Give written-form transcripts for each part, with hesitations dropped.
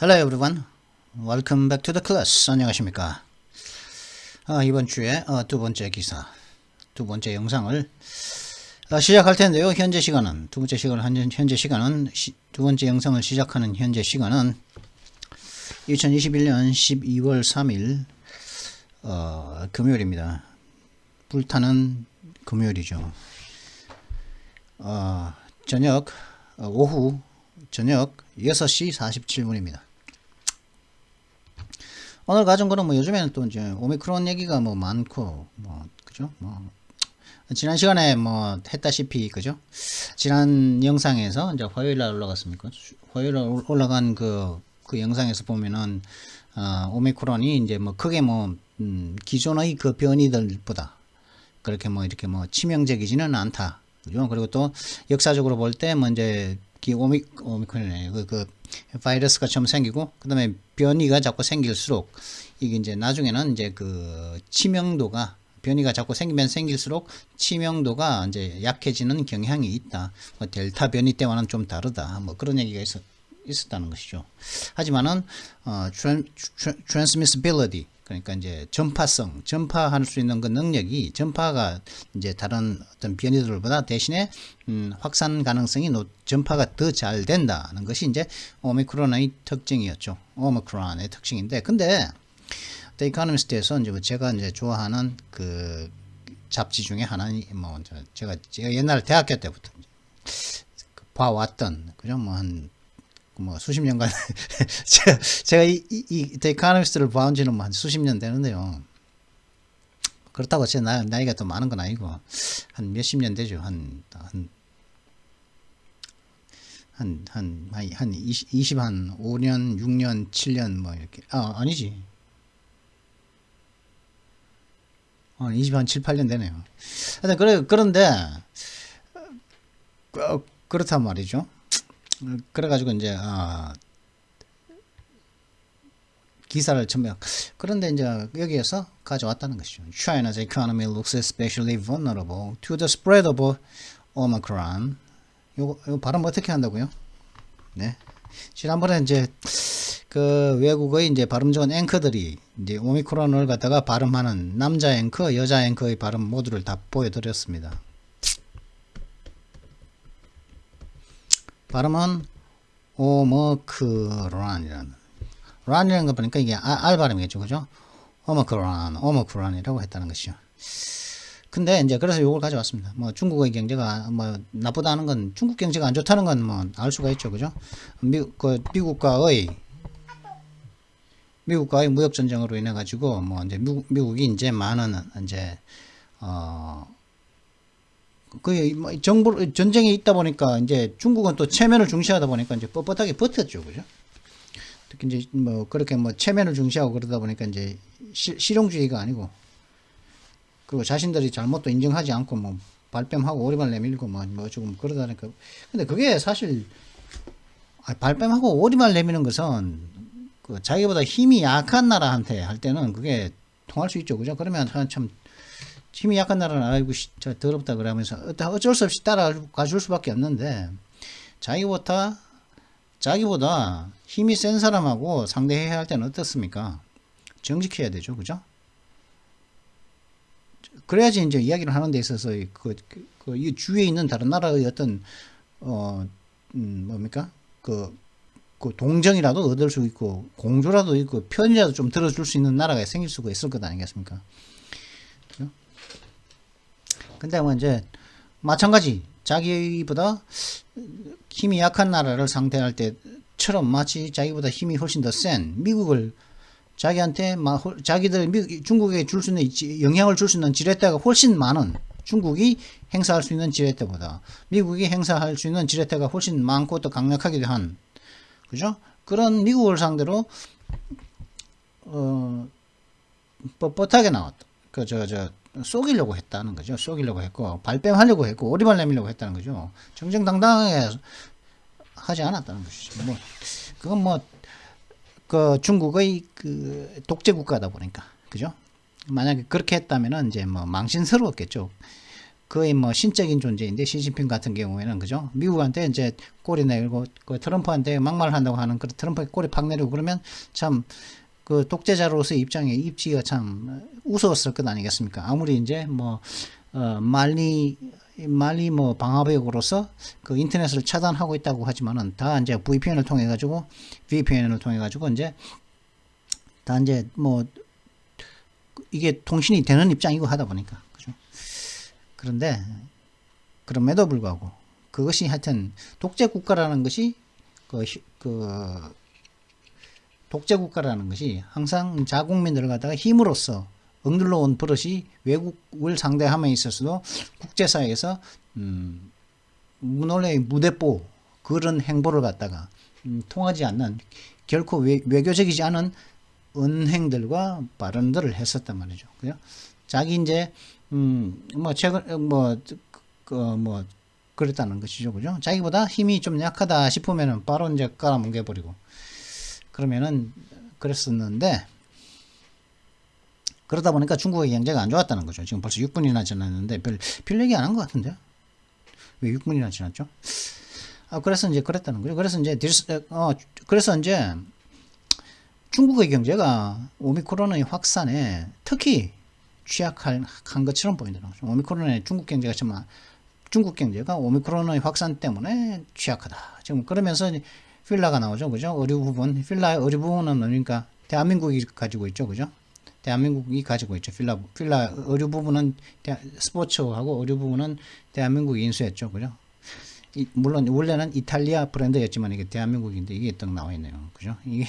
Hello everyone. Welcome back to the class. 안녕하십니까. 이번 주에 두 번째 기사, 두 번째 영상을 시작할 텐데요. 현재 시간은 두 번째 영상을 시작하는 현재 시간은 2021년 12월 3일 금요일입니다. 불타는 금요일이죠. 오후 저녁 6시 47분입니다. 오늘 가져온 거는 요즘에는 또 이제 오미크론 얘기가 많고 그죠? 지난 시간에 했다시피 그죠? 지난 영상에서 이제 화요일 날 올라갔습니까? 화요일 날 올라간 그 영상에서 보면은 오미크론이 이제 크게 기존의 그 변이들보다 그렇게 이렇게 치명적이지는 않다. 그죠? 그리고 또 역사적으로 볼 때 이제 오미크론이 그 바이러스가 처음 생기고 그다음에 변이가 자꾸 생길수록 이게 이제 나중에는 이제 그 치명도가 변이가 자꾸 생기면 생길수록 치명도가 이제 약해지는 경향이 있다. 델타 변이 때와는 좀 다르다. 그런 얘기가 있었다는 것이죠. 하지만은 transmissibility 그러니까 이제 전파할 수 있는 그 능력이 전파가 이제 다른 어떤 변이들보다 대신에 확산 가능성이 전파가 더 잘 된다는 것이 이제 오미크론의 특징이었죠. 오미크론의 특징인데, 근데 The Economist에서 이제 제가 이제 좋아하는 그 잡지 중에 하나는 제가 옛날 대학교 때부터 봐왔던 그죠? 수십 년간 제가 이 The Economist를 봐온 지는 한 수십 년 되는데요. 그렇다고 제 나이가 더 많은 건 아니고 한 몇십 년 되죠. 한 5년, 6년, 7년 이렇게. 아니지. 20한 7, 8년 되네요. 하여튼 그런데 그렇단 말이죠. 그래가지고 이제 기사를 첨약. 그런데 이제 여기에서 가져왔다는 것이죠. China's economy looks especially vulnerable to the spread of Omicron. 요거 발음 어떻게 한다고요? 네. 지난번에 이제 그 외국의 이제 발음 좋은 앵커들이 이제 오미크론을 갖다가 발음하는 남자 앵커, 여자 앵커의 발음 모두를 다 보여드렸습니다. 발음은 오머크론이라는 란이라는 거 보니까 이게 알 발음이겠죠, 그죠? 오머크론이라고 했다는 것이죠. 근데 이제 그래서 이걸 가져왔습니다. 중국의 경제가 나쁘다는 건 중국 경제가 안 좋다는 건 알 수가 있죠, 그죠? 미국과의 무역 전쟁으로 인해 가지고 이제 미국이 이제 많은 이제 전쟁이 있다 보니까 이제 중국은 또 체면을 중시하다 보니까 이제 뻣뻣하게 버텼죠, 그죠? 특히 이제 그렇게 체면을 중시하고 그러다 보니까 이제 실용주의가 아니고 그리고 자신들이 잘못도 인정하지 않고 발뺌하고 오리발 내밀고 조금 그러다니까. 근데 그게 사실 발뺌하고 오리발 내미는 것은 그 자기보다 힘이 약한 나라한테 할 때는 그게 통할 수 있죠, 그죠? 그러면 참 힘이 약한 나라는 아이고 더럽다 그러면서 어쩔 수 없이 따라가 줄 수밖에 없는데 자기보다 힘이 센 사람하고 상대해야 할 때는 어떻습니까? 정직해야 되죠, 그죠? 그래야지 이제 이야기를 하는 데 있어서 이 주위에 있는 다른 나라의 어떤 그 동정이라도 얻을 수 있고 공조라도 있고 편이라도 좀 들어줄 수 있는 나라가 생길 수가 있을 것 아니겠습니까? 근데 이제 마찬가지 자기보다 힘이 약한 나라를 상대할 때처럼 마치 자기보다 힘이 훨씬 더 센 미국을 자기한테 중국에 줄 수 있는 영향을 줄 수 있는 지렛대가 훨씬 많은 중국이 행사할 수 있는 지렛대보다 미국이 행사할 수 있는 지렛대가 훨씬 많고 또 강력하기도 한 그죠? 그런 미국을 상대로 뻣뻣하게 나왔다. 속이려고 했다는 거죠. 속이려고 했고 발뺌하려고 했고 오리발 내밀려고 했다는 거죠. 정정당당하게 하지 않았다는 것이죠. 그건 그 중국의 그 독재 국가다 보니까 그죠? 만약에 그렇게 했다면은 이제 망신스러웠겠죠. 거의 뭐 신적인 존재인데 시진핑 같은 경우에는 그죠? 미국한테 이제 꼬리 내리고 그 트럼프한테 막말을 한다고 하는 그 트럼프의 꼬리 팍 내리고 그러면 참 그 독재자로서의 입장에 입지가 참 우스웠을 것 아니겠습니까? 아무리 이제 뭐 말리 뭐 방화벽으로서 그 인터넷을 차단하고 있다고 하지만은 다 이제 VPN을 통해 가지고 이제 다 이제 뭐 이게 통신이 되는 입장이고 하다 보니까 그죠. 그런데 그럼에도 불구하고 그것이 하여튼 독재 국가라는 것이 그 독재 국가라는 것이 항상 자국민들을 갖다가 힘으로써 억눌러 온 버릇이 외국을 상대함에 있어서도 국제사회에서 문헌의 무대뽀 그런 행보를 갖다가 통하지 않는 결코 외교적이지 않은 언행들과 발언들을 했었단 말이죠. 그죠? 자기 이제 뭐 최근 뭐 그랬다는 것이죠. 그죠? 자기보다 힘이 좀 약하다 싶으면은 바로 이제 깔아뭉개 버리고 그러면은 그랬었는데 그러다 보니까 중국의 경제가 안 좋았다는 거죠. 지금 벌써 6분이나 지났는데 별 얘기 안 한 것 같은데요. 왜 6분이나 지났죠? 그래서 이제 그랬다는 거죠. 그래서 이제 중국의 경제가 오미크론의 확산에 특히 취약한 것처럼 보인다는 거죠. 오미크론의 중국 경제가 오미크론의 확산 때문에 취약하다. 지금 그러면서 필라가 나오죠. 그죠? 필라의 의료 부분은 그러니까 대한민국이 가지고 있죠. 그죠? 대한민국이 가지고 있죠. 필라 의료 부분은 스포츠하고 의료 부분은 대한민국이 인수했죠. 그죠? 물론 원래는 이탈리아 브랜드였지만 이게 대한민국인데 이게 또 나와 있네요. 그죠? 이게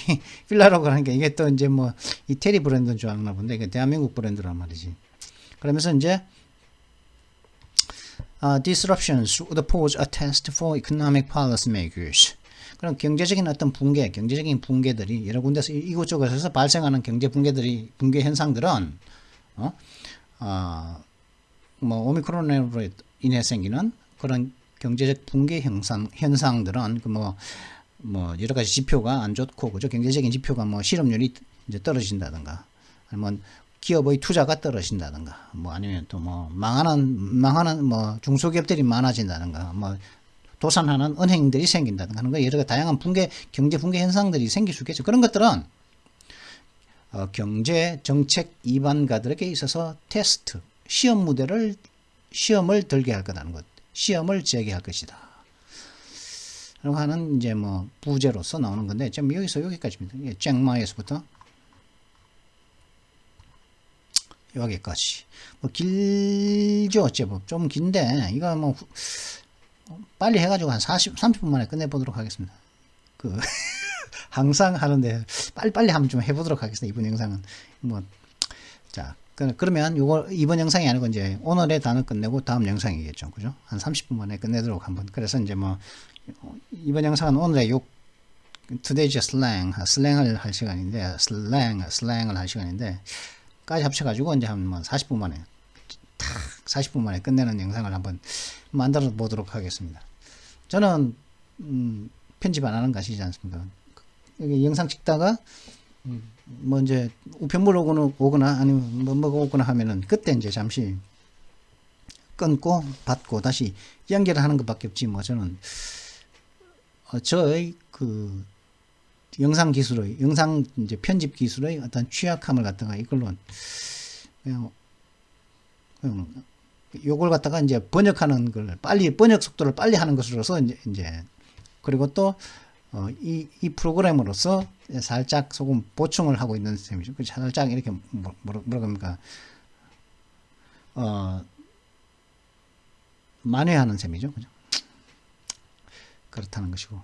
필라라고 하니까 이게 또 이제 뭐 이태리 브랜드인 줄 아나 본데 이게 대한민국 브랜드란 말이지. 그러면서 이제 disruptions would pose a test for economic policy makers. 그럼 경제적인 붕괴들이 여러 군데서 이곳저곳에서 발생하는 경제 붕괴 현상들은 뭐 오미크론으로 인해 생기는 그런 경제적 붕괴 현상들은 뭐 여러 가지 지표가 안 좋고 그죠? 경제적인 지표가 뭐 실업률이 이제 떨어진다든가 아니면 기업의 투자가 떨어진다든가 뭐 아니면 또 뭐 망하는 뭐 중소기업들이 많아진다든가 뭐 도산하는 은행들이 생긴다든가 하는 거 여러 가지 다양한 경제 붕괴 현상들이 생길 수 있겠죠. 그런 것들은 경제 정책 입안가들에게 있어서 테스트, 시험을 들게 할 거라는 것, 시험을 제기할 것이다. 라고 하는 이제 뭐 부제로서 나오는 건데 좀 여기까지입니다. 쨍마에서부터 여기까지. 뭐 길죠, 제법 좀 긴데 이거 뭐 빨리 해가지고 한 30분 만에 끝내보도록 하겠습니다. 항상 하는데 빨리 한번 좀 해보도록 하겠습니다. 이번 영상은 자 그러면 이번 영상이 아니고 이제 오늘의 단어 끝내고 다음 영상이겠죠, 그죠? 한 30분 만에 끝내도록 한번. 그래서 이제 뭐 이번 영상은 오늘의 today's 슬랭을 할 시간인데 슬랭을 할 시간인데 까지 합쳐가지고 이제 한 40분 만에 끝내는 영상을 한번 만들어 보도록 하겠습니다. 저는 편집 안 하는 거 아시지 않습니까? 여기 영상 찍다가 뭐 이제 우편물 오거나 아니면 뭐가 오거나 하면은 그때 이제 잠시 끊고 받고 다시 연결을 하는 것밖에 없지 뭐 저는 저의 영상 이제 편집 기술의 어떤 취약함을 갖다가 이걸로 그냥 요걸 갖다가 이제 번역하는 걸 번역 속도를 빨리 하는 것으로서 이제 그리고 또 이 프로그램으로서 살짝 조금 보충을 하고 있는 셈이죠. 살짝 이렇게 뭐라고 합니까? 만회하는 셈이죠. 그죠? 그렇다는 것이고.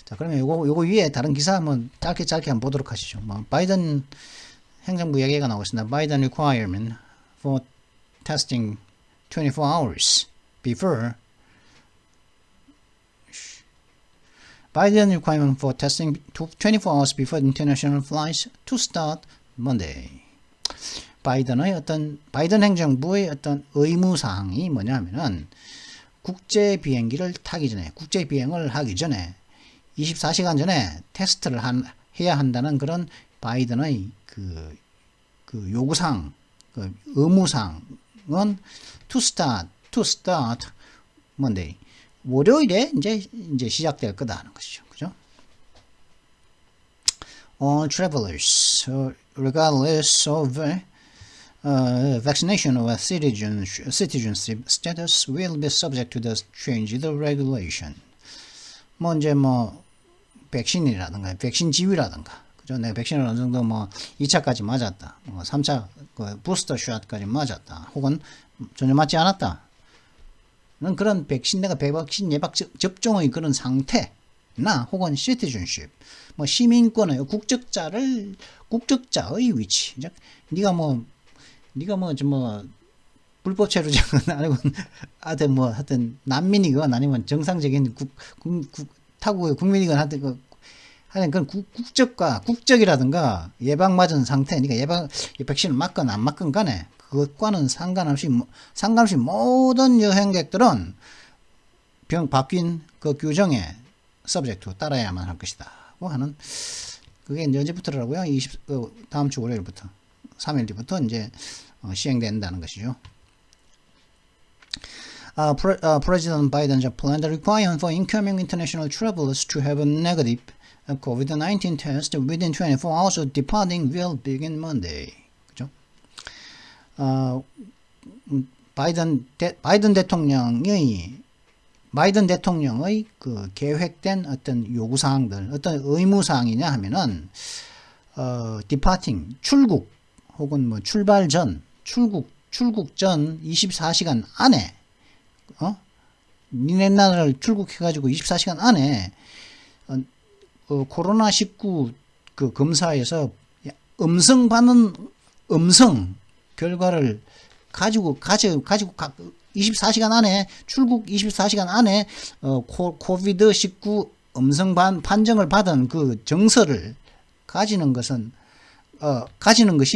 자, 그러면 요거 위에 다른 기사 한번 짧게 한번 보도록 하시죠. 뭐 바이든 행정부 이야기가 나오고 있습니다. Biden requirement for testing 24 hours before Biden requirement for testing 24 hours before international flights to start Monday. 바이든 행정부의 어떤 의무사항이 뭐냐면은 국제 비행을 하기 전에 24시간 전에 테스트를 해야 한다는 그런 바이든의 그 요구사항, 의무사항은 to to start Monday. 월요일에 이제 시작될 거다 하는 것이죠. 그죠? All travelers, regardless of vaccination or citizenship status, will be subject to the change in the regulation. 뭐 이제 뭐 백신이라든가 백신 지위라든가 그죠? 내가 백신을 어느 정도 뭐 2차까지 맞았다, 뭐 3차 그 부스터 샷까지 맞았다, 혹은 전혀 맞지 않았다. 는 그런 백신 내가 백신 예방 접종의 그런 상태나 혹은 시티즌십 뭐 시민권의 국적자의 위치. 네가 뭐 불법 체류자건 아니고 하여튼 난민이건 아니면 정상적인 타국의 국민이건 하여튼 그런 국적이라든가 예방 맞은 상태, 그러니까 백신을 맞건 안 맞건 간에 그것과는 상관없이 모든 여행객들은 바뀐 그 규정에 서브젝트 따라야만 할 것이다 하는, 그게 이제 언제부터라고요? 다음 주 월요일부터 3일 뒤부터 이제 시행된다는 것이죠. President Biden planned a requirement for incoming international travelers to have a negative COVID-19 test within 24 hours of departing will begin Monday. 그죠? 바이든 대통령의 그 계획된 어떤 요구사항들, 어떤 의무사항이냐 하면은, departing, 출국, 혹은 뭐 출발 전, 출국 전 24시간 안에, 니네 나라를 출국해가지고 24시간 안에, 코로나19 그 검사에서 음성 결과를 가지고 24시간 안에, 출국 24시간 안에 코비드19 음성 판정을 받은 그 정서를 가지는 것이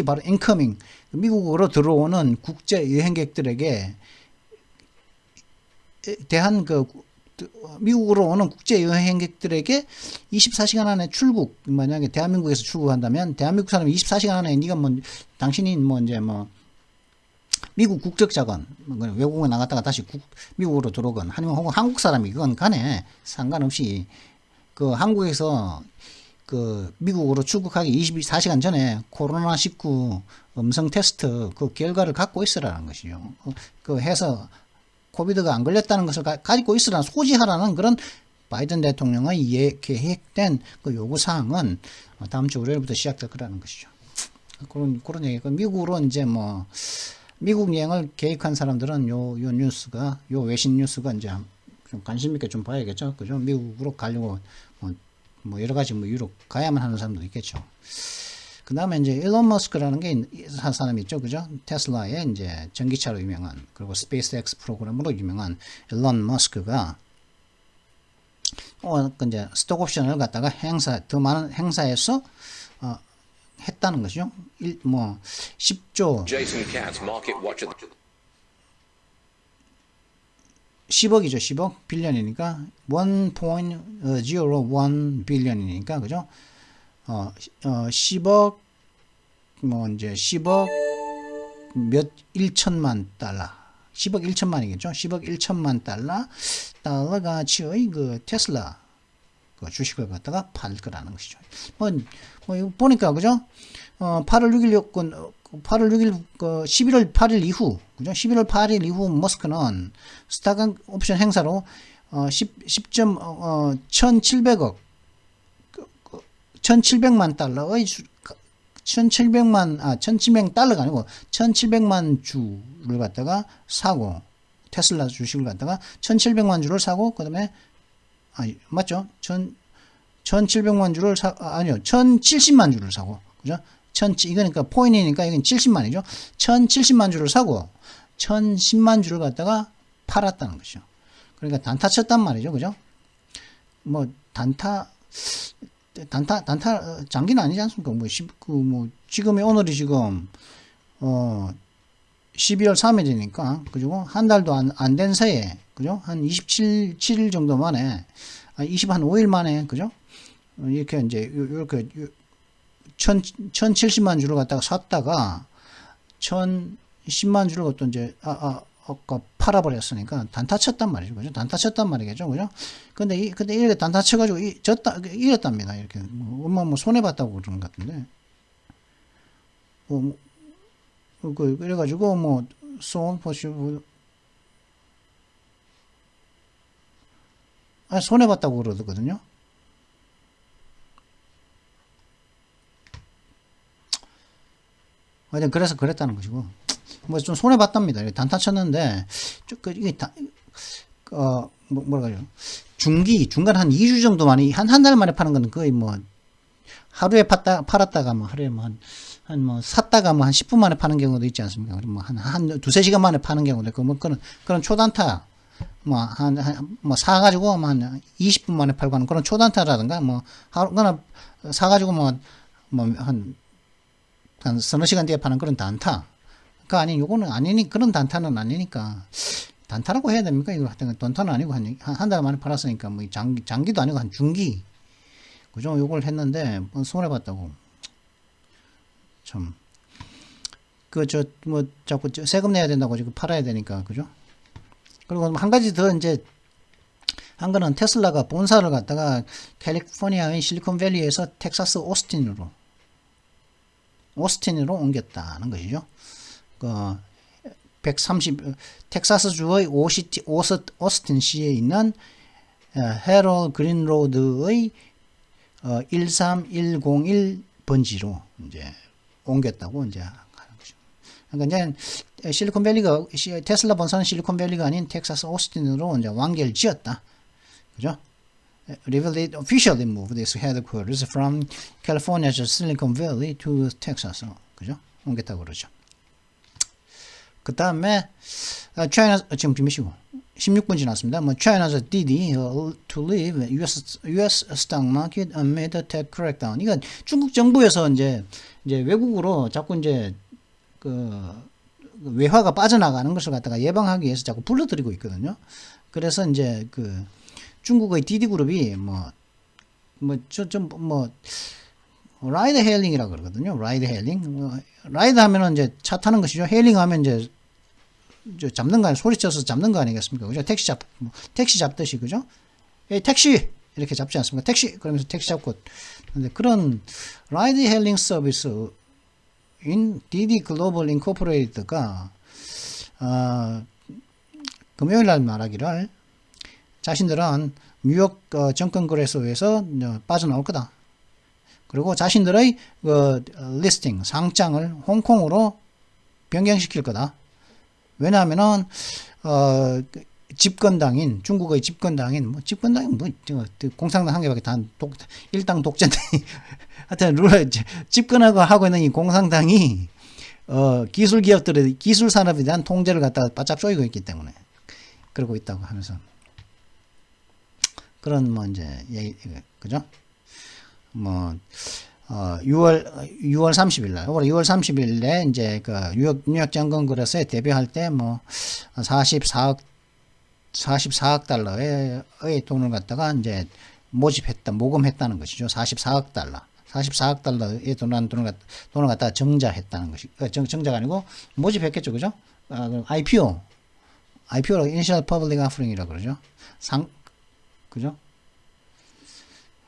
바로 incoming, 미국으로 들어오는 국제 여행객들에게 대한 미국으로 오는 국제 여행객들에게 24시간 안에 출국, 만약에 대한민국에서 출국한다면 대한민국 사람이 24시간 안에 당신이 미국 국적자건 외국에 나갔다가 다시 미국으로 들어오건 아니면 혹은 한국 사람이건 간에 상관없이 그 한국에서 그 미국으로 출국하기 24시간 전에 코로나19 음성 테스트 그 결과를 갖고 있으라는 것이죠. 해서 코비드가 안 걸렸다는 것을 가지고 있으라는, 소지하라는 그런 바이든 대통령의 계획된 그 요구사항은 다음 주 월요일부터 시작될 거라는 것이죠. 그런 얘기고, 미국으로 이제 미국 여행을 계획한 사람들은 요 외신 뉴스가 이제 좀 관심 있게 좀 봐야겠죠. 그죠? 미국으로 가려고 뭐 여러 가지 이유로 가야만 하는 사람도 있겠죠. 그 다음에 이제 일론 머스크라는 사람이 있죠. 그죠? 테슬라의 이제 전기차로 유명한, 그리고 스페이스X 프로그램으로 유명한 일론 머스크가 이제 스톡 옵션을 갖다가 더 많은 행사에서 했다는 것이죠. 10조 10억이죠. 10억 빌리언이니까 1.01 빌리언이니까 그죠? 10억 이제 10억 몇 1천만 달러, 10억 1천만이겠죠. 10억 1천만 달러 가치의 그 테슬라 그 주식을 갖다가 팔 거라는 것이죠. 이거 보니까 그죠? 8월 6일 11월 8일 이후, 그죠? 11월 8일 이후 머스크는 스탁 옵션 행사로 1700만 달러의 1700만 달러가 아니고 1700만 주를 갖다가 사고, 테슬라 주식을 갖다가 1700만 주를 사고, 그다음에 맞죠? 1700만 주를 1070만 주를 사고, 그죠? 이거니까 포인트니까 이건 70만이죠. 1070만 주를 사고 1010만 주를 갖다가 팔았다는 것이죠. 그러니까 단타 쳤단 말이죠. 그죠? 단타 장기는 아니지 않습니까? 오늘이 지금 12월 3일이니까, 그죠? 한 달도 안 된 새에, 그죠? 한 27일 정도 만에, 25일 만에, 그죠? 이렇게 이제, 이렇게 1070만 주를 갖다가 샀다가, 1010만 주를 또 이제, 팔아버렸으니까 단타 쳤단 말이죠. 그죠? 단타 쳤단 말이겠죠. 그죠? 근데 이렇게 단타 쳐가지고 이겼답니다. 이렇게. 뭐 손해봤다고 그러는 것 같은데. 그래가지고, 뭐, 손해봤다고 그러거든요. 하여튼 그래서 그랬다는 것이고. 뭐 좀 손해봤답니다. 단타 쳤는데, 이게 뭐라 그래요. 중간 한 2주 정도 만에, 한 달 만에 파는 거는 거의 뭐, 하루에 팔았다가 뭐, 하루에 뭐, 샀다가 뭐 한 10분 만에 파는 경우도 있지 않습니까? 뭐 한 두세 시간 만에 파는 경우도 있고, 뭐, 그런 초단타, 뭐, 사가지고, 뭐, 한 20분 만에 팔고 하는 그런 초단타라든가, 뭐, 그거나 사가지고, 한 서너 시간 뒤에 파는 그런 단타. 요거는 아니니, 그런 단타는 아니니까. 단타라고 해야 됩니까? 이거 하여튼 단타는 아니고, 한 달 만에 팔았으니까, 뭐, 장기도 아니고, 한 중기. 그죠? 요걸 했는데, 손해봤다고. 참. 자꾸 세금 내야 된다고 지금 팔아야 되니까, 그죠? 그리고 한 가지 더 이제, 한 거는 테슬라가 본사를 갖다가 캘리포니아의 실리콘밸리에서 텍사스 오스틴으로 옮겼다는 것이죠. 130, 텍사스주의 오스틴시에 있는 헤럴 그린로드의 13101 번지로 이제 옮겼다고 이제 하는 거죠. 그러니까 이제 테슬라 본사는 실리콘밸리가 아닌 텍사스 오스틴으로 이제 완결 지었다. 그죠? Revealed officially moved its headquarters from California's Silicon Valley to Texas. 그죠? 옮겼다고 그러죠. 그 다음에 China 지금 몇 시고 16분 지났습니다. 뭐 China's Didi to leave US stock market amid the tech crackdown. 이건 중국 정부에서 이제 외국으로 자꾸 이제 외화가 빠져나가는 것을 갖다가 예방하기 위해서 자꾸 불러들이고 있거든요. 그래서 이제 중국의 디디 그룹이 라이드 헤일링이라고 그러거든요. 라이드 헤일링. 라이드 하면은 이제 차 타는 것이죠. 헤일링 하면 이제 잡는 거 아니, 소리쳐서 잡는 거 아니겠습니까? 그죠? 택시 잡듯이, 그죠? 에이, 택시! 이렇게 잡지 않습니까? 택시! 그러면서 택시 잡고. 근데 그런 라이드 헤일링 서비스인 디디 글로벌 인코퍼레이트가, 금요일 날 말하기를 자신들은 뉴욕 증권거래소에서 빠져나올 거다. 그리고 자신들의 리스팅, 상장을 홍콩으로 변경시킬 거다. 왜냐하면은 집권당인 중국의 집권당인 공산당 한 개밖에 일당 독재인데 하여튼 집권하고 있는 이 공산당이 기술 기업들의 기술 산업에 대한 통제를 갖다가 바짝 조이고 있기 때문에 그러고 있다고 하면서 그런 이제 얘기 그죠? 6월 30일 날, 6월 30일에 이제 뉴욕 증권거래소에 데뷔할 때 44억 달러의 돈을 갖다가 이제 모금했다는 것이죠. 44억 달러. 44억 달러의 돈을 갖다가 정자했다는 것이, 정자가 아니고 모집했겠죠. 그죠? IPO라고, Initial Public Offering이라고 그러죠. 그죠?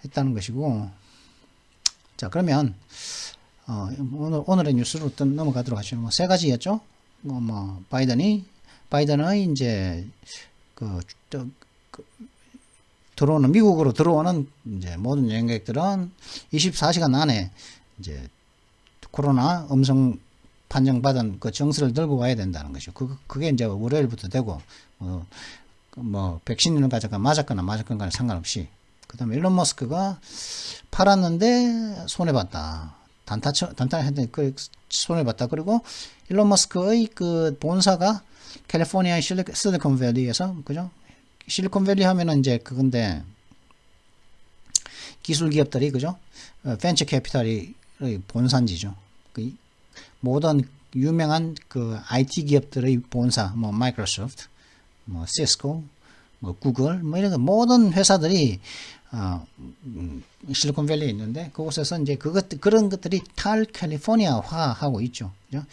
했다는 것이고, 자, 그러면, 오늘의 뉴스로 넘어가도록 하죠. 세 가지였죠? 바이든의 이제, 미국으로 들어오는 이제 모든 여행객들은 24시간 안에 이제 코로나 음성 판정받은 정서를 들고 와야 된다는 것이죠. 그게 이제 월요일부터 되고, 백신을 가져가 맞았거나 상관없이. 그 다음에 일론 머스크가 팔았는데 손해봤다. 단타 했더니 손해봤다. 그리고 일론 머스크의 본사가 캘리포니아 실리콘밸리에서, 그죠? 실리콘밸리 하면은 이제 그건데, 기술 기업들이, 그죠? 벤처 캐피탈이 본산지죠. 모든 유명한 IT 기업들의 본사, 마이크로소프트, 시스코, 구글, 이런 모든 회사들이 실리콘밸리에 있는데 그곳에서 이제 그런 것들이 탈캘리포니아화 하고 있죠. 그죠?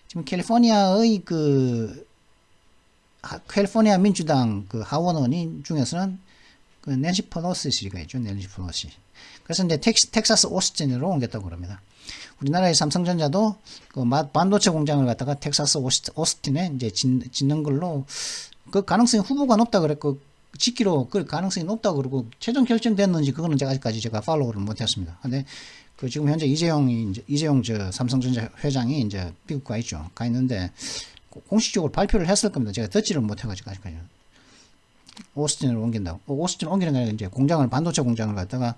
지금 캘리포니아의 캘리포니아 민주당 그 하원의원 중에서는 그 낸시 펠로시가 있죠. 낸시 펠로시. 그래서 이제 텍사스 오스틴으로 옮겼다고 그럽니다. 우리나라의 삼성전자도 그 반도체 공장을 갖다가 텍사스 오스틴에 이제 짓는 걸로 그 가능성이 후보가 높다 그랬고 짓기로 그 가능성이 높다 그러고 최종 결정됐는지 그거는 제가 아직까지 제가 팔로우를 못했습니다. 근데 그 지금 현재 이재용 저 삼성전자 회장이 이제 미국 가 있죠. 가 있는데 공식적으로 발표를 했을 겁니다. 제가 듣지를 못해가지고 아직까지. 오스틴으로 옮긴다고. 오스틴 옮기는 게 아니라 이제 공장을 반도체 공장을 갖다가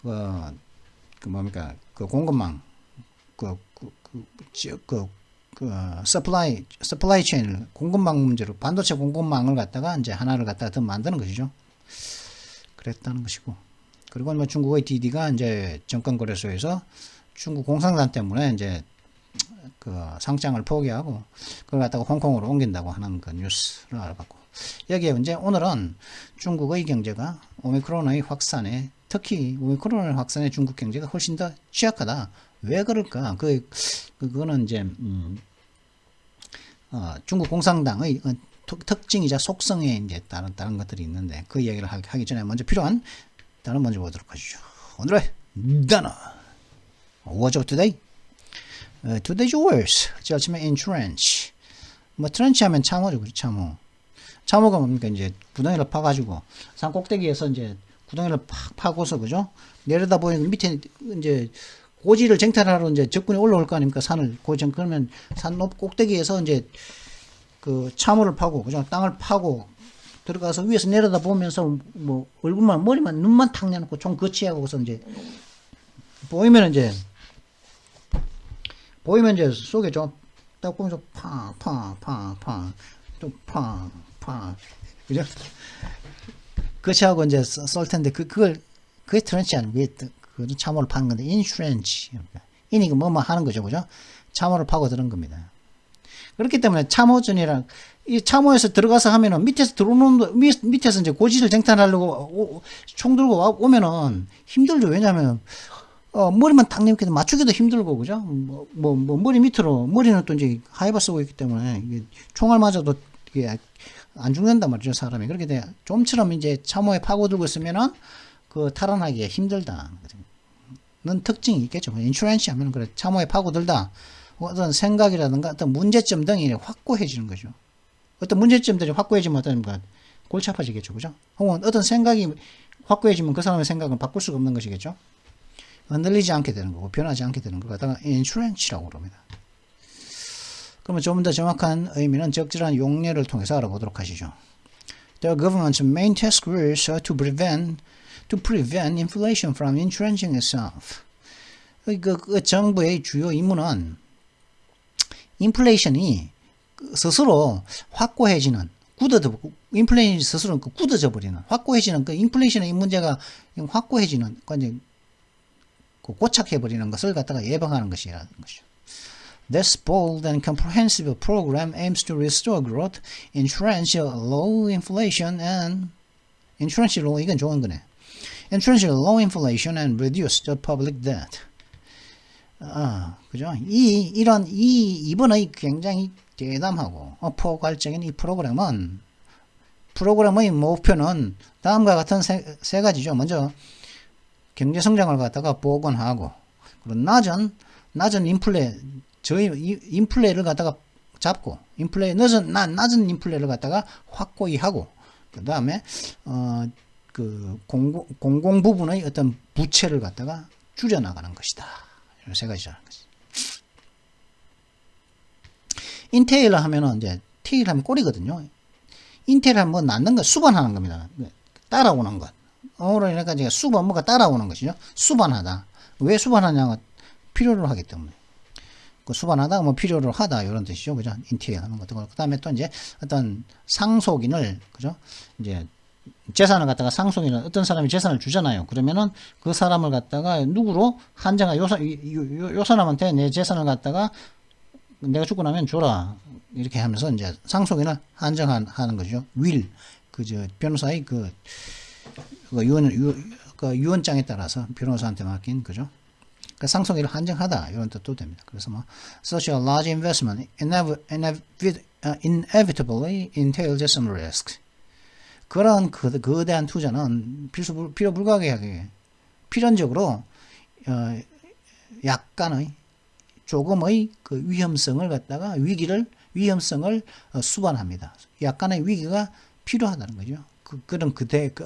그 뭡니까 그 공급망 서플라이 체인을 공급망 문제로 반도체 공급망을 갖다가 이제 하나를 갖다가 더 만드는 것이죠. 그랬다는 것이고. 그리고 뭐 중국의 DD가 이제 정권거래소에서 중국 공산당 때문에 이제 그 상장을 포기하고 그걸 갖다가 홍콩으로 옮긴다고 하는 그 뉴스를 알아봤고. 여기에 이제 오늘은 중국의 경제가 오미크론의 확산에 특히 오미크론의 확산에 중국 경제가 훨씬 더 취약하다. 왜 그럴까? 그거는 이제 중국 공산당의 특징이자 속성에 이제 다른 것들이 있는데 그 이야기를 하기 전에 먼저 필요한 단어 먼저 보도록 하시죠. 오늘의 단어. What's up today? Today's words. 아침에 entrench. 뭐 트렌치 하면 참호죠, 그렇죠? 참호. 참호가 뭡니까? 이제 구덩이를 파가지고 산 꼭대기에서 이제 구덩이를 팍 파고서 그죠? 내려다 보니 밑에 이제 고지를 쟁탈하러 이제 적군이 올라올 거 아닙니까? 산을 그러면 산 높 꼭대기에서 이제 그 참호를 파고 그죠? 땅을 파고 들어가서 위에서 내려다 보면서 뭐 얼굴만 머리만 눈만 탁 내놓고 총 거치하고서 이제 보이면 이제 속에 좀 딱 보면서 팡팡팡팡 좀 팡팡 그죠? 거치하고 이제 쏠 텐데 그게 트렌치 아니고 그 참호를 파는 건데 인슈렌치 인이 뭐뭐 하는 거죠, 그죠? 참호를 파고 들은 겁니다. 그렇기 때문에 참호전이랑 이 참호에서 들어가서 하면은 밑에서 들어오는 밑에서 이제 고지를 쟁탈하려고 총 들고 오면은 힘들죠. 왜냐하면 머리만 딱 내밀게 맞추기도 힘들고 그죠? 머리 밑으로 머리는 또 이제 하이바 쓰고 있기 때문에 이게 총알 맞아도 이게 안 죽는단 말이죠, 사람이. 그렇게 돼 좀처럼 이제 참호에 파고들고 있으면은 그 탈환하기가 힘들다. 는 특징이 있겠죠. 인슈렌시 하면 그래 참호에 파고들다. 어떤 생각이라든가 어떤 문제점 등이 확고해지는 거죠. 어떤 문제점들이 확고해지면 어떤가 골치 아파지겠죠, 그죠? 혹은 어떤 생각이 확고해지면 그 사람의 생각은 바꿀 수가 없는 것이겠죠. 흔들리지 않게 되는 거고 변하지 않게 되는 걸 갖다가 인슈렌시라고 그럽니다. 그러면 좀 더 정확한 의미는 적절한 용례를 통해서 알아보도록 하시죠. The government's main task was to prevent inflation from entrenching itself. 그 정부의 주요 임무는 인플레이션이 스스로 확고해지는 인플레이션이 스스로 굳어져 버리는 확고해지는 그 인플레이션의 문제가 확고해지는 고착해 버리는 것을 갖다가 예방하는 것이라는 것이죠. This bold and comprehensive program aims to restore growth, entrench low inflation and entrench low 이건 좋은 거네. Entrench low inflation and reduce the public debt. 그죠? 이번의 굉장히 대담하고 포괄적인 이 프로그램의 목표는 다음과 같은 세 가지죠. 먼저 경제 성장을 갖다가 복원하고 그리고 낮은 인플레를 갖다가 잡고 낮은 인플레를 갖다가 확고히 하고 그 다음에 그 공공 부분의 어떤 부채를 갖다가 줄여나가는 것이다. 이런 세 가지죠. 인테일 하면은 이제 테일 하면 꼬리거든요. 인테일 하면 뭐 낳는 것, 수반하는 겁니다. 따라오는 것. 그러니까 이제 뭐가 따라오는 것이죠. 수반하다. 왜 수반하냐가 필요로 하기 때문에. 그 수반하다, 뭐 필요로 하다, 이런 뜻이죠. 그죠? 인테일 하는 것도. 그 다음에 또 이제 어떤 상속인을, 그죠? 이제 재산을 갖다가 상속인을, 어떤 사람이 재산을 주잖아요. 그러면은 그 사람을 갖다가 누구로 한정하, 요 사람한테 내 재산을 갖다가 내가 죽고 나면 줘라. 이렇게 하면서 이제 상속인을 한정하는 거죠. 변호사의 유언장에 따라서 변호사한테 맡긴, 그죠? 그 상속일을 한정하다 이런 뜻도 됩니다. 그래서 뭐 such a large investment inevitably entails some risk. 그런 거대한 투자는 필요 불가하게 필연적으로 약간의 조금의 그 위험성을 갖다가 위험성을 수반합니다. 약간의 위기가 필요하다는 거죠. 그런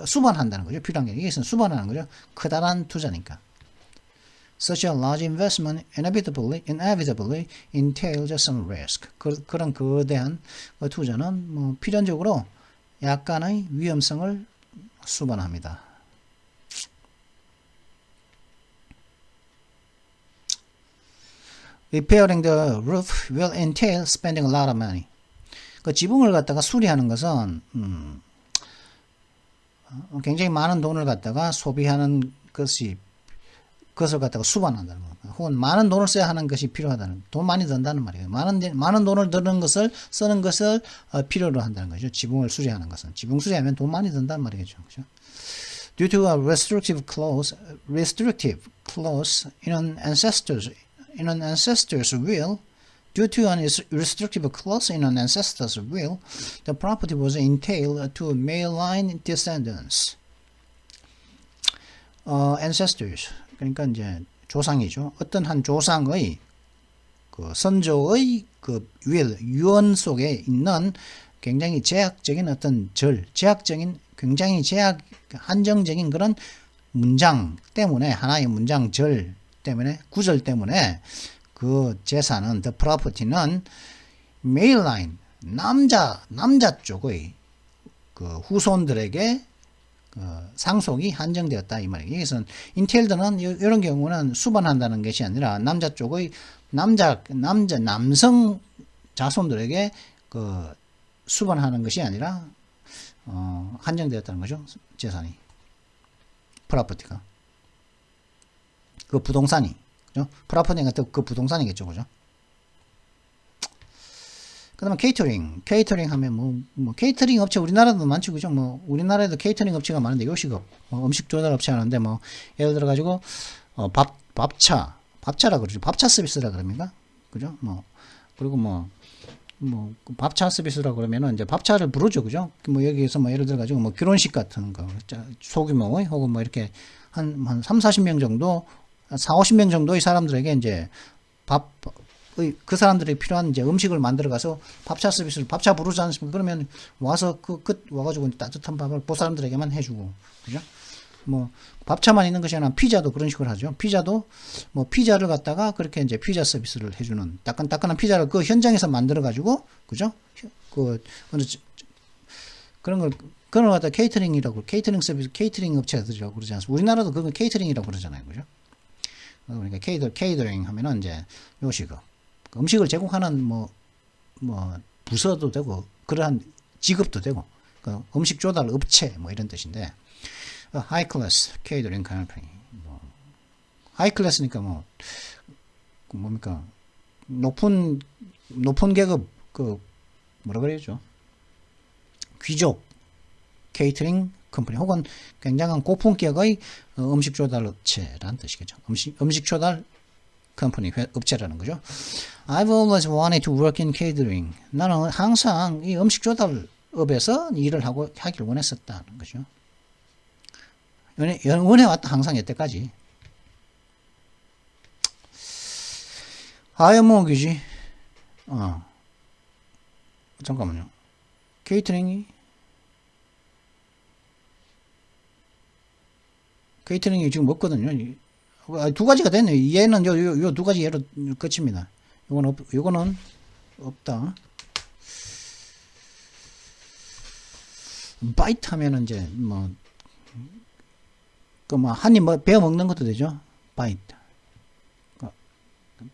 수반한다는 거죠. 필요한 게 이것은 수반하는 거죠. 커다란 투자니까. Such a large investment inevitably entails some risk. 그런 거대한 투자는 뭐 필연적으로 약간의 위험성을 수반합니다. Repairing the roof will entail spending a lot of money. 그 지붕을 갖다가 수리하는 것은 굉장히 많은 돈을 갖다가 소비하는 그것을 갖다가 수반한다는 겁니다. 혹은 많은 돈을 써야 하는 것이 필요하다는, 돈 많이 든다는 말이에요. 많은 돈을 쓰는 것을 필요로 한다는 거죠. 지붕을 수리하는 것은. 지붕 수리하면 돈 많이 든다는 말이겠죠. 그죠? Due to a restrictive clause in an ancestor's will, due to an restrictive clause in an ancestor's will, the property was entailed to male line descendants. ancestors. 그러니까 이제 조상이죠. 어떤 한 조상의 그 선조의 그 유언 속에 있는 굉장히 제약적인 어떤 굉장히 한정적인 그런 문장 때문에, 하나의 문장절 때문에, 구절 때문에 그 재산은, the property는 male line, 남자 쪽의 그 후손들에게 상속이 한정되었다 이 말이에요. 여기서는 인텔드는 이런 경우는 수반한다는 것이 아니라 남자 쪽의 남성 자손들에게 그 수반하는 것이 아니라 한정되었다는 거죠. 재산이, 프로퍼티가, 그 부동산이, 그죠? 프로퍼티가 그 부동산이겠죠, 그죠? 그다음에 케이터링 하면 뭐 케이터링 업체 우리나라도 많죠, 그죠? 뭐 우리나라에도 케이터링 업체가 많은데 요식업, 음식 조달 업체 하는데 뭐 예를 들어 가지고 밥차라 그러죠. 밥차 서비스라 그럽니까? 그죠? 그리고 밥차 서비스라 그러면은 이제 밥차를 부르죠, 그죠? 뭐 여기에서 뭐 예를 들어 가지고 뭐 결혼식 같은 거 소규모 혹은 뭐 이렇게 한 3, 40명 정도, 4, 50명 정도의 사람들에게 이제 그 사람들이 필요한 이제 음식을 만들어 가서 밥차 서비스를, 밥차 부르지 않습니까? 그러면 와서 와가지고 따뜻한 밥을 그 사람들에게만 해주고, 그죠? 뭐 밥차만 있는 것이 아니라 피자도 그런 식으로 하죠. 피자도 뭐 피자를 갖다가 그렇게 이제 피자 서비스를 해주는, 따끈따끈한 피자를 그 현장에서 만들어 가지고, 그죠? 그런 걸 갖다 케이터링이라고, 케이터링 서비스, 케이터링 업체들이라고 그러지 않습니까? 우리나라도 그건 케이터링이라고 그러잖아요, 그죠? 그러니까 케이터링 하면은 이제 요식업, 음식을 제공하는 뭐 부서도 되고 그러한 직업도 되고, 그 음식 조달 업체 뭐 이런 뜻인데, high class catering company, high class니까 뭡니까, 높은 계급, 그 뭐라 그래야죠, 귀족 케이터링 컴퍼니, 혹은 굉장한 고품격의 음식 조달 업체라는 뜻이겠죠. 음식 조달 컴퍼니, 업체라는 거죠. I've always wanted to work in catering. 나는 항상 이 음식 조달업에서 일을 하길 원했었다는 거죠. 원해왔다, 항상 여태까지. 하여목이지. 잠깐만요. 케이터링이 지금 없거든요. 두 가지가 됐네요. 얘는 요 두 가지 예로 끝입니다. 요거는 없다. 바이트 하면은 이제 한 입 베어 먹는 것도 되죠. 바이트.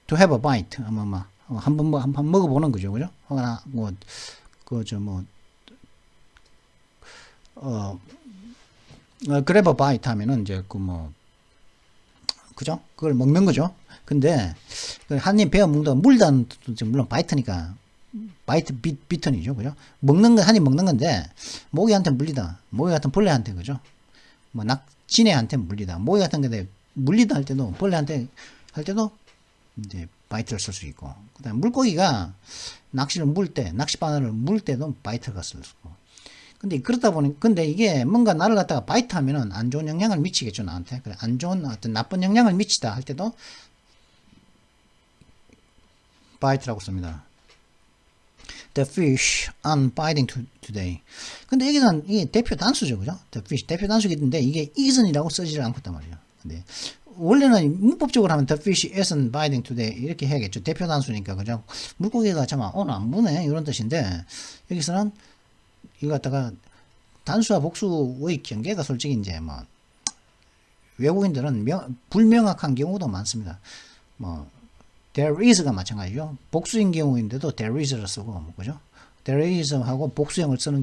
To have a bite. 한번 먹어보는 거죠, 그죠? 하나 grab a bite 하면은 이제 그죠? 그걸 먹는 거죠. 근데 한 입 베어 먹다 물다는 물론 바이트니까 바이트 비턴이죠, 그죠? 한 입 먹는 건데 모기한테 물리다, 모기 같은 벌레한테, 그죠? 지네한테 물리다, 모기 같은 건데 물리다 할 때도 벌레한테 할 때도 이제 바이트를 쓸 수 있고, 그다음에 물고기가 낚시를 물 때, 낚시바늘을 물 때도 바이트가 쓸 수 있고. 근데 그렇다 보니, 근데 이게 뭔가 나를 갖다가 바이트 하면은 안 좋은 영향을 미치겠죠, 나한테. 그래, 안 좋은 어떤 나쁜 영향을 미치다 할 때도 바이트라고 씁니다. The fish aren't biting today. 근데 여기는 이게 대표 단수죠, 그죠? The fish 대표 단수기 때문에 이게 isn'이라고 쓰지를 않고 있단 말이에요. 근데 원래는 문법적으로 하면 the fish isn't biting today 이렇게 해야겠죠. 대표 단수니까, 그죠? 물고기가 참 오늘 안 무네 이런 뜻인데, 여기서는 이거 갖다가 단수와 복수의 경계가 솔직히 이제 뭐 외국인들은 불명확한 경우도 많습니다. 뭐 there is가 마찬가지죠. 복수인 경우인데도 there is를 쓰고, 뭐, 그죠? there is하고 복수형을 쓰는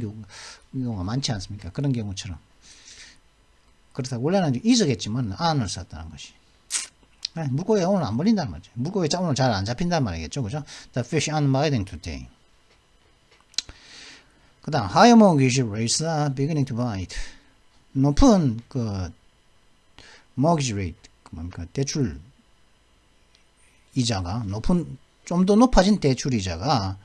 경우가 많지 않습니까? 그런 경우처럼. 그렇다 원래는 is겠지만 an을 썼다는 것이. 물고기가 오늘 안 버린단 말이죠. 물고기가 오늘 잘 안 잡힌단 말이겠죠, 그죠? The fish aren't biting today. 그 다음, higher mortgage rates are beginning to bite. 높은, mortgage rate, 뭡니까, 대출 이자가, 좀 더 높아진 대출 이자가,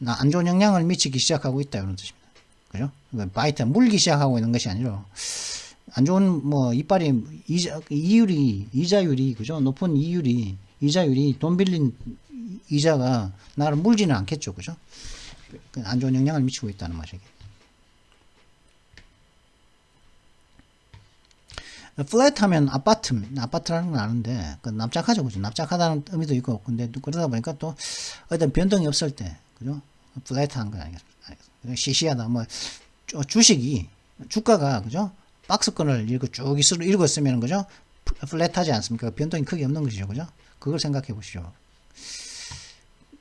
안 좋은 영향을 미치기 시작하고 있다, 이런 뜻입니다. 그죠? bite, 물기 시작하고 있는 것이 아니라, 안 좋은, 이빨이, 이자율이, 그죠? 높은 이자율이, 돈 빌린 이자가 나를 물지는 않겠죠, 그죠? 안 좋은 영향을 미치고 있다는 말이에요. 플랫 하면 아파트라는 건 아는데, 납작하죠, 그죠? 납작하다는 의미도 있고, 근데 그러다 보니까 또 어떤 변동이 없을 때, 그죠? 플랫한 건 아니겠습니까? 시시하다, 주가가, 그죠? 박스권을 쭉 읽었으면, 그죠? 플랫하지 않습니까? 변동이 크게 없는 것이죠, 그죠? 그걸 생각해 보시죠.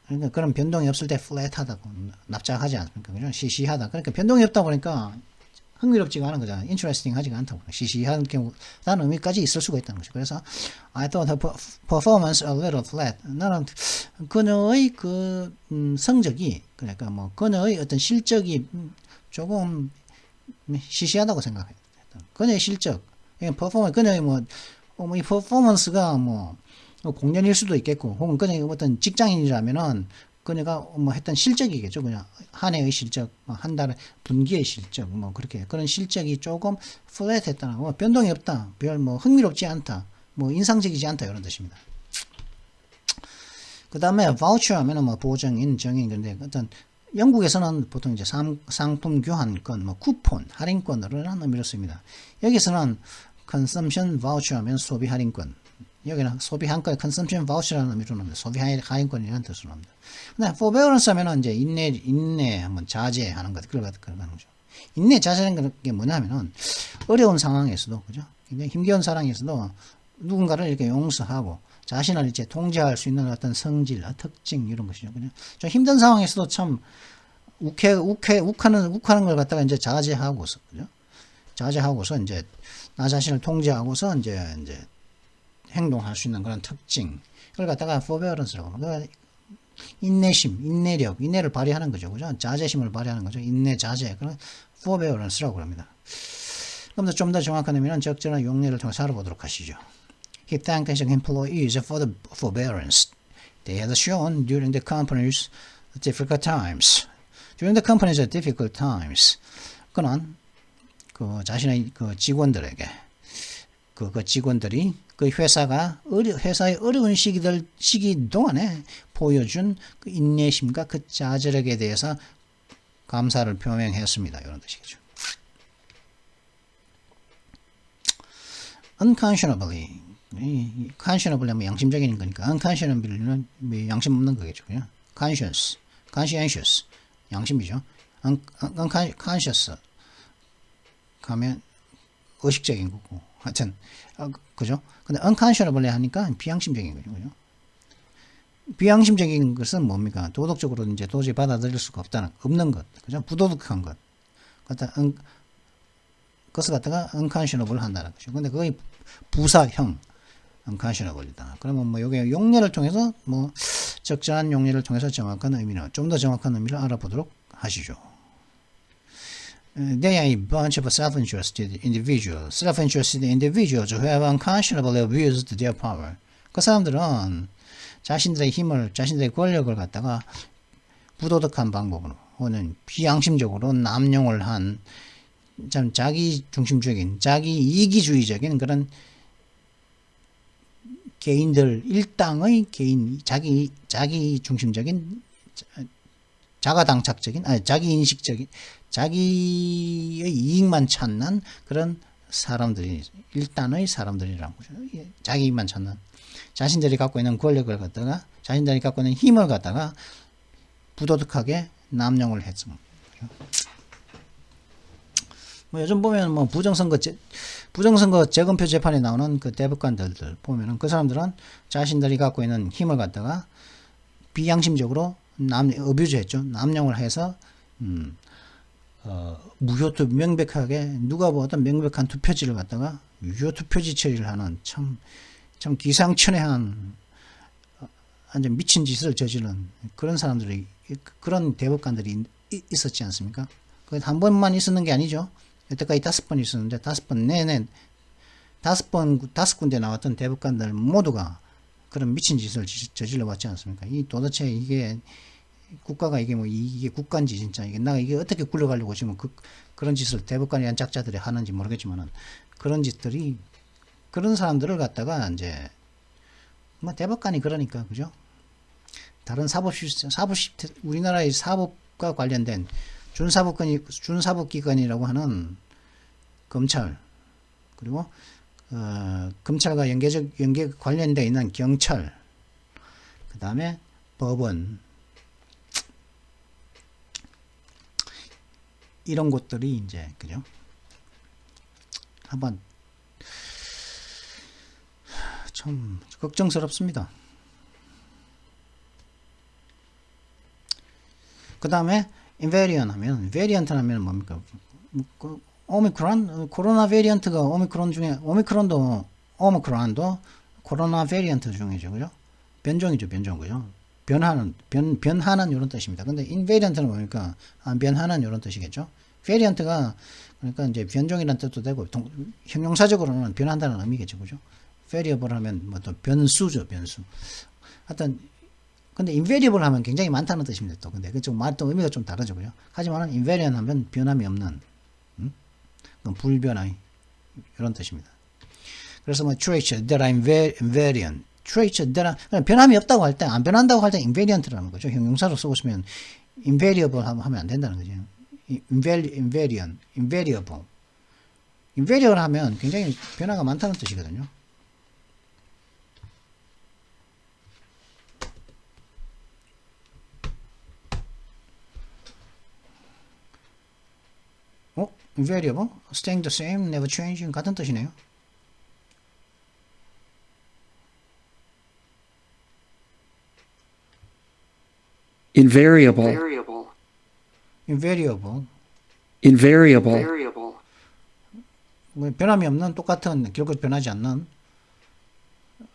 그러니까 그런 변동이 없을 때 플랫하다고, 납작하지 않습니까? 그죠? 시시하다. 그러니까 변동이 없다 보니까 흥미롭지가 않은 거잖아요. interesting 하지가 않다고. 시시한 경우라는 의미까지 있을 수가 있다는 거죠. 그래서 I thought her performance a little flat. 나는 그녀의 성적이, 그러니까 그녀의 어떤 실적이 조금 시시하다고 생각해요. 그녀의 실적, 그녀의 이 퍼포먼스가 공연일 수도 있겠고, 혹은 그녀의 어떤 직장인이라면은 그녀가 했던 실적이겠죠. 그냥 한 해의 실적, 한 달의 분기의 실적, 그렇게 그런 실적이 조금 플랫했다는 변동이 없다, 별 흥미롭지 않다, 인상적이지 않다 이런 뜻입니다. 그 다음에 바우처 하면은 보정인, 정인. 어떤 영국에서는 보통 이제 상품 교환권, 쿠폰, 할인권으로는 의미를 씁니다. 여기서는 consumption voucher 하면 소비 할인권. 여기는 소비 한가의 consumption voucher라는 의미로 납니다. 소비 할인권이라는 뜻으로 납니다. 근데 forbearance 하면은 이제 인내, 한번 자제하는 것, 그런 거죠. 인내, 자제하는 게 뭐냐면은, 어려운 상황에서도, 그죠? 굉장히 힘겨운 상황에서도 누군가를 이렇게 용서하고, 자신을 이제 통제할 수 있는 어떤 성질, 특징, 이런 것이죠. 그죠? 좀 힘든 상황에서도 참, 욱하는 걸 갖다가 이제 자제하고서, 그죠? 자제하고서 이제, 나 자신을 통제하고서 이제, 행동할 수 있는 그런 특징. 그걸 갖다가 forbearance라고 합니다. 인내심, 인내를 발휘하는 거죠. 그죠? 자제심을 발휘하는 거죠. 인내, 자제. 그런 forbearance라고 합니다. 그럼 좀 더 정확한 의미는 적절한 용례를 통해서 알아보도록 하시죠. He thanked his employees for the forbearance they had shown during the company's difficult times. During the company's difficult times. 그는 자신의 직원들에게 직원들이 회사의 어려운 시기 동안에 보여준 인내심과 자제력에 대해서 감사를 표명했습니다. 이런 뜻이겠죠. unconscionably. conscionably 하면 양심적인 거니까 unconscionably는 양심 없는 거겠죠. 그냥 conscientious. 양심이죠. unconscious 하면 의식적인 거고. 하여튼 그죠? 근데 unconscionably 하니까 비양심적인 거죠. 그죠? 비양심적인 것은 뭡니까? 도덕적으로 이제 도저히 받아들일 수가 없는 것. 그죠? 부도덕한 것. 그것을 갖다가 unconscionable 한다는 거죠. 근데 그게 부사형 unconscionable이다. 그러면 요게 용례를 통해서 적절한 용례를 통해서 정확한 의미는 좀 더 정확한 의미를 알아보도록 하시죠. They are a bunch of self-interested individuals who have unconscionably abused their power. 그 사람들은 자신들의 힘을, 자신들의 권력을 갖다가 부도덕한 방법으로 혹은 비양심적으로 남용을 한 참 자기 중심적인, 자기 이기주의적인 그런 개인들 일당의 개인 자기 중심적인 자가당착적인 자기 인식적인 자기의 이익만 찾는 그런 사람들이 일단의 사람들이라는 거죠. 자기 이익만 찾는 자신들이 갖고 있는 권력을 갖다가 자신들이 갖고 있는 힘을 갖다가 부도덕하게 남용을 했습니다. 뭐 요즘 보면 뭐 부정선거 재검표 재판에 나오는 그 대법관들 보면은 그 사람들은 자신들이 갖고 있는 힘을 갖다가 비양심적으로 어뷰즈했죠. 남용을 해서 무효투 명백하게 누가 보던 명백한 투표지를 갖다가 유효투표지 처리를 하는 참 기상천외한 완전 미친 짓을 저지른 그런 사람들이 그런 대법관들이 있었지 않습니까? 그 한 번만 있었는 게 아니죠. 여태까지 5번 있었는데 5번 내내 5 군데 나왔던 대법관들 모두가 그런 미친 짓을 저질러 왔지 않습니까? 이 도대체 이게 국가가 이게 뭐 이게 국가인지 진짜 이게 어떻게 굴러가려고 지금 그런 짓을 대법관이란 작자들이 하는지 모르겠지만은 그런 짓들이 그런 사람들을 갖다가 이제 뭐 대법관이 그러니까 그죠? 다른 우리나라의 사법과 관련된 준사법기관이라고 하는 검찰 그리고 검찰과 연계 관련되어 있는 경찰 그 다음에 법원 이런 곳들이 이제 그죠? 한번 참 걱정스럽습니다. 그 다음에 인베리언트 하면 뭡니까? 오미크론 코로나 베리언트가 오미크론도 코로나 베리언트 중이죠, 그죠? 변종이죠, 변종, 그죠? 변하는 이런 뜻입니다. 근데 인베리언트는 뭡니까? 변하는 이런 뜻이겠죠? 베리언트가 그러니까 이제 변종이라는 뜻도 되고 형용사적으로는 변한다는 의미겠죠, 그죠? 베리어블 하면 뭐 또 변수죠, 변수. 하여튼 근데 인베리어블 하면 굉장히 많다는 뜻입니다. 또 근데 그쪽 말도 의미가 좀 다르죠, 그죠? 하지만 인베리언 하면 변함이 없는, 불변의 이런 뜻입니다. 그래서 뭐 traits that are invariant, traits that are 변함이 없다고 할 때, 안 변한다고 할 때 invariant라는 거죠. 형용사로 쓰고있으면 invariable 하면 안 된다는 거죠. invariant, invariable, invariable 하면 굉장히 변화가 많다는 뜻이거든요. invariable, staying the same, never changing 같은 뜻이네요. invariable, invariable, 뭐 변함이 없는 똑같은 결국 변하지 않는.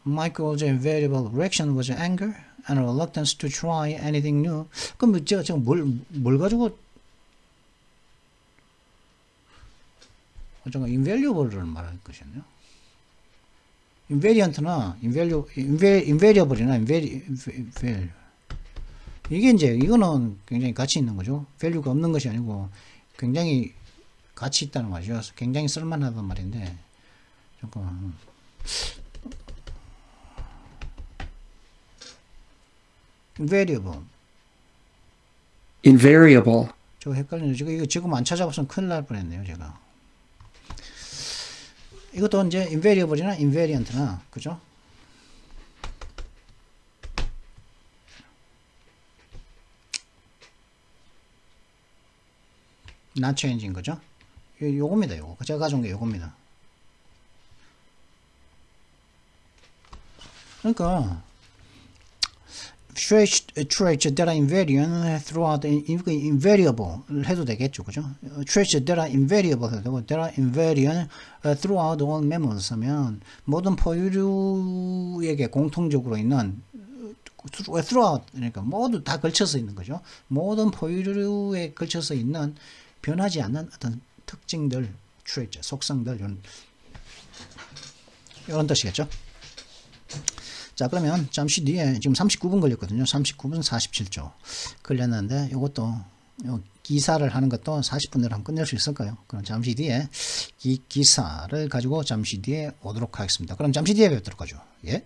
Michael's invariable reaction was anger and reluctance to try anything new. 그럼 제가 뭘 가지고 잠깐 invaluable를 말할 것이었네요. invariant나 invariable이나 이게 이제 이거는 굉장히 가치 있는 거죠. value가 없는 것이 아니고 굉장히 가치 있다는 말이죠. 굉장히 쓸만하단 말인데 잠깐만. invariable, 저 헷갈리네. 이거 지금 안 찾아봤으면 큰일 날 뻔했네요, 제가. 이것도 이제 invariable이나 invariant나 그죠? not changing 거죠? 요겁니다. 요거 제가 가져온 게 요겁니다. 그러니까 traits that are invariant throughout invariable 해도 되겠죠, 그죠? traits that are invariable 해도 되고 that are invariant throughout all mammals 하면 모든 포유류에게 공통적으로 있는 throughout 그러니까 모두 다 걸쳐서 있는 거죠. 모든 포유류에 걸쳐서 있는 변하지 않는 어떤 특징들, traits, 속성들 이런 뜻이겠죠. 자, 그러면 잠시 뒤에 지금 39분 걸렸거든요. 39분 47초 걸렸는데 이것도 요 기사를 하는 것도 40분 내로 한번 끝낼 수 있을까요? 그럼 잠시 뒤에 이 기사를 가지고 잠시 뒤에 오도록 하겠습니다. 그럼 잠시 뒤에 뵙도록 하죠. 예.